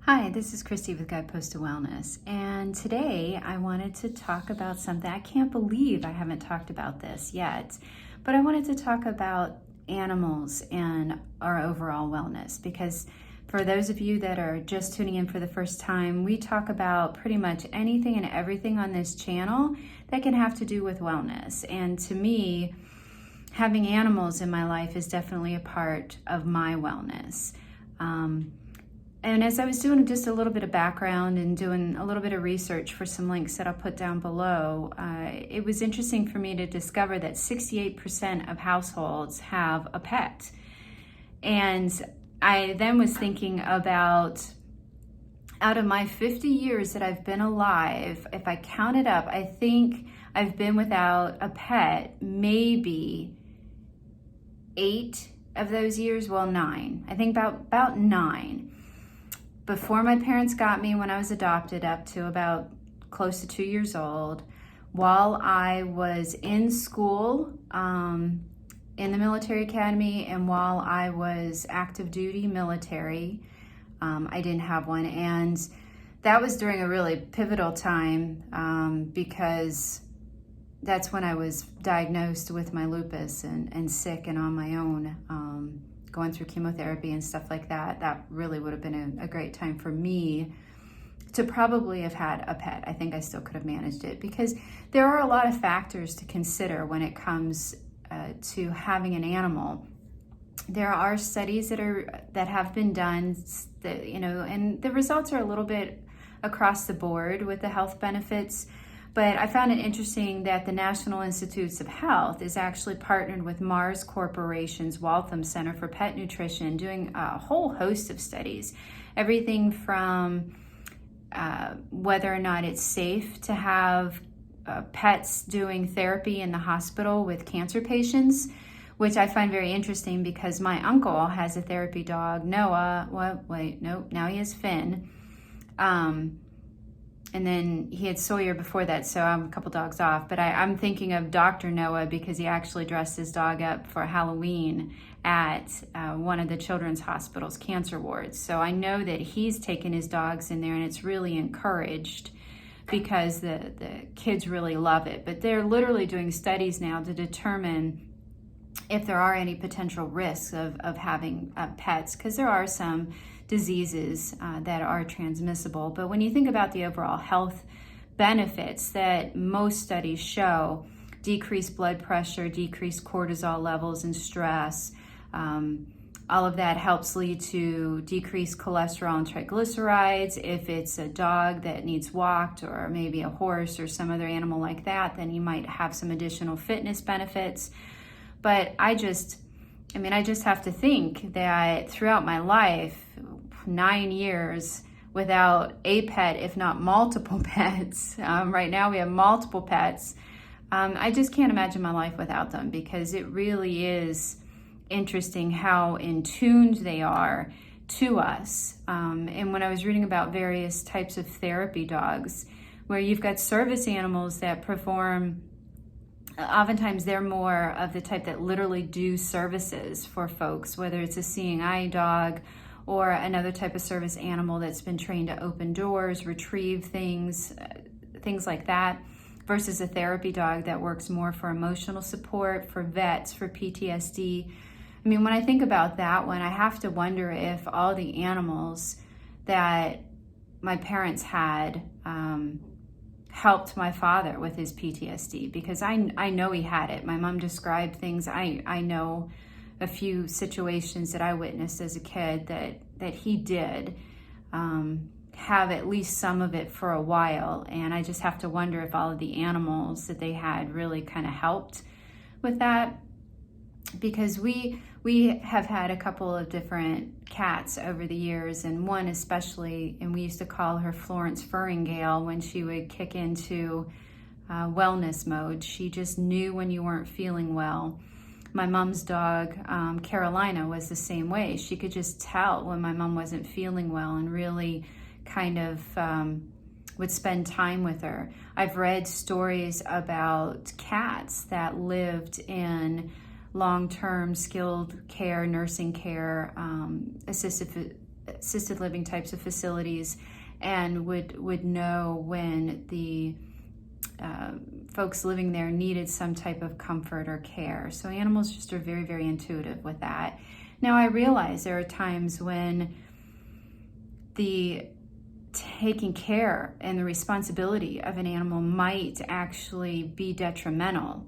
Hi, this is Christy with Guidepost to Wellness, and today I wanted to talk about something. I can't believe I haven't talked about this yet, but I wanted to talk about animals and our overall wellness, because for those of you that are just tuning in for the first time, we talk about pretty much anything and everything on this channel that can have to do with wellness. And to me, having animals in my life is definitely a part of my wellness. And as I was doing just a little bit of background and doing a little bit of research for some links that I'll put down below, it was interesting for me to discover that 68% of households have a pet. And I then was thinking about, out of my 50 years that I've been alive, if I count it up, I think I've been without a pet maybe 8 of those years, well, 9. I think about 9. Before my parents got me, when I was adopted, up to about close to 2 years old, while I was in school, in the military academy, and while I was active duty military, I didn't have one. And that was during a really pivotal time, because that's when I was diagnosed with my lupus and sick and on my own, going through chemotherapy and stuff like that. That really would have been a great time for me to probably have had a pet. I think I still could have managed it, because there are a lot of factors to consider when it comes to having an animal. There are studies that have been done that, and the results are a little bit across the board with the health benefits. But I found it interesting that the National Institutes of Health is actually partnered with Mars Corporation's Waltham Center for Pet Nutrition, doing a whole host of studies. Everything from whether or not it's safe to have pets doing therapy in the hospital with cancer patients, which I find very interesting because my uncle has a therapy dog, Noah. Well, wait, nope, now he has Finn. And then he had Sawyer before that, so I'm a couple dogs off. But I'm thinking of Dr. Noah because he actually dressed his dog up for Halloween at one of the children's hospital's cancer wards. So I know that he's taken his dogs in there, and it's really encouraged because the kids really love it. But they're literally doing studies now to determine if there are any potential risks of having pets, because there are some diseases that are transmissible. But when you think about the overall health benefits that most studies show, decreased blood pressure, decreased cortisol levels and stress, all of that helps lead to decreased cholesterol and triglycerides. If it's a dog that needs walked, or maybe a horse or some other animal like that, then you might have some additional fitness benefits. But I just have to think that throughout my life, 9 years without a pet, if not multiple pets. Right now we have multiple pets. I just can't imagine my life without them, because it really is interesting how in tuned they are to us. And when I was reading about various types of therapy dogs, where you've got service animals that perform, oftentimes they're more of the type that literally do services for folks, whether it's a seeing eye dog or another type of service animal that's been trained to open doors, retrieve things like that, versus a therapy dog that works more for emotional support, for vets, for PTSD. I mean, when I think about that one, I have to wonder if all the animals that my parents had helped my father with his PTSD, because I know he had it. My mom described things. I know a few situations that I witnessed as a kid that he did have at least some of it for a while. And I just have to wonder if all of the animals that they had really kind of helped with that, because we have had a couple of different cats over the years, and one especially, and we used to call her Florence Furringale when she would kick into wellness mode. She just knew when you weren't feeling well. My mom's dog, Carolina, was the same way. She could just tell when my mom wasn't feeling well and really kind of would spend time with her. I've read stories about cats that lived in long-term skilled care, nursing care, assisted living types of facilities and would know when the folks living there needed some type of comfort or care. So animals just are very, very intuitive with that. Now, I realize there are times when the taking care and the responsibility of an animal might actually be detrimental.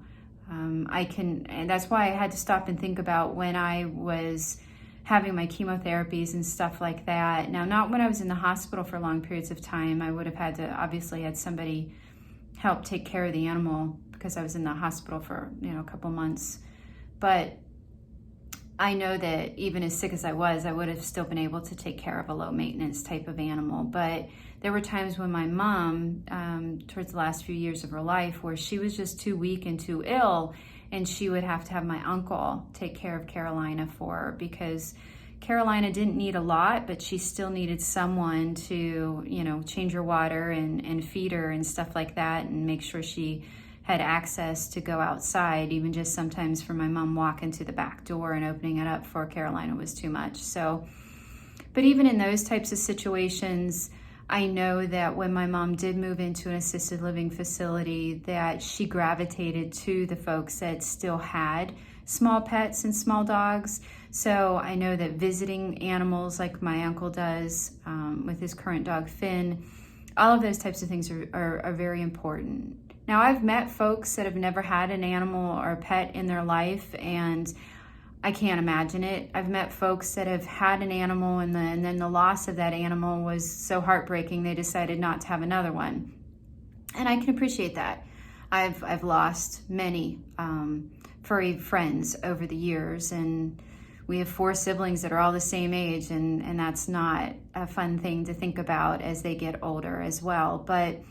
And that's why I had to stop and think about when I was having my chemotherapies and stuff like that. Now, not when I was in the hospital for long periods of time. I would have had to obviously had somebody help take care of the animal because I was in the hospital for a couple months. But I know that even as sick as I would have still been able to take care of a low maintenance type of animal. But there were times when my mom, towards the last few years of her life, where she was just too weak and too ill, and she would have to have my uncle take care of Carolina for her, because Carolina didn't need a lot, but she still needed someone to, change her water and feed her and stuff like that, and make sure she had access to go outside. Even just sometimes for my mom walking to the back door and opening it up for Carolina was too much. So, but even in those types of situations, I know that when my mom did move into an assisted living facility, that she gravitated to the folks that still had small pets and small dogs. So I know that visiting animals like my uncle does with his current dog Finn, all of those types of things are very important. Now, I've met folks that have never had an animal or a pet in their life, and I can't imagine it. I've met folks that have had an animal, and then the loss of that animal was so heartbreaking they decided not to have another one. And I can appreciate that. I've lost many furry friends over the years, and we have 4 siblings that are all the same age, and that's not a fun thing to think about as they get older as well. But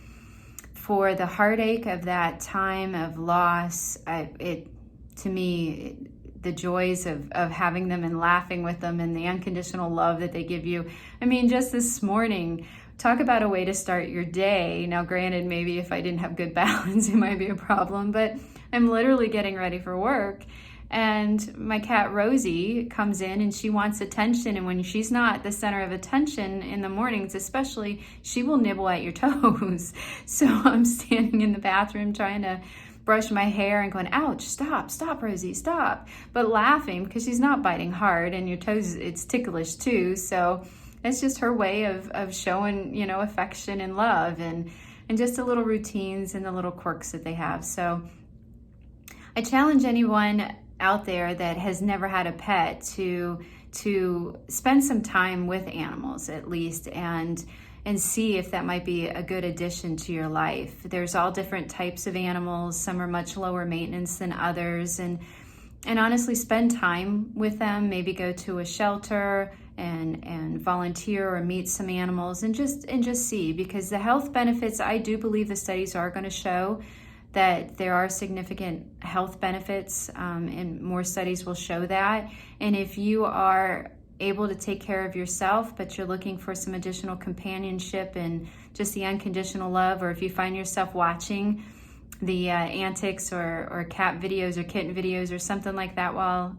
for the heartache of that time of loss, to me, the joys of having them and laughing with them and the unconditional love that they give you. I mean, just this morning, talk about a way to start your day. Now, granted, maybe if I didn't have good balance, it might be a problem, but I'm literally getting ready for work. And my cat Rosie comes in and she wants attention. And when she's not the center of attention in the mornings, especially, she will nibble at your toes. So I'm standing in the bathroom trying to brush my hair and going, ouch, stop, Rosie, stop. But laughing because she's not biting hard, and your toes, it's ticklish too. So it's just her way of showing, affection and love and just the little routines and the little quirks that they have. So I challenge anyone out there that has never had a pet to spend some time with animals at least, and see if that might be a good addition to your life. There's all different types of animals. Some are much lower maintenance than others, and honestly spend time with them. Maybe go to a shelter and volunteer or meet some animals and just see, because the health benefits, I do believe the studies are going to show that there are significant health benefits, and more studies will show that. And if you are able to take care of yourself, but you're looking for some additional companionship and just the unconditional love, or if you find yourself watching the antics or cat videos or kitten videos or something like that while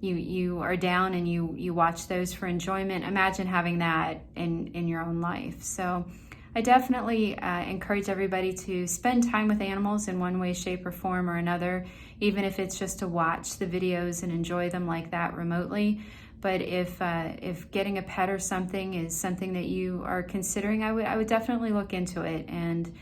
you are down and you watch those for enjoyment, imagine having that in your own life. So I definitely encourage everybody to spend time with animals in one way, shape, or form or another, even if it's just to watch the videos and enjoy them like that remotely. But if getting a pet or something is something that you are considering, I would definitely look into it. And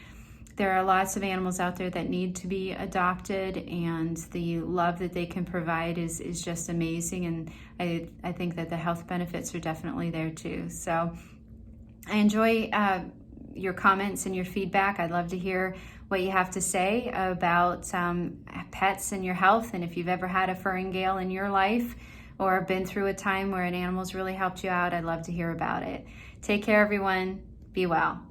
there are lots of animals out there that need to be adopted, and the love that they can provide is just amazing. And I think that the health benefits are definitely there too. So I enjoy your comments and your feedback. I'd love to hear what you have to say about pets and your health, and if you've ever had a furringale in your life or been through a time where an animal's really helped you out, I'd love to hear about it. Take care, everyone. Be well.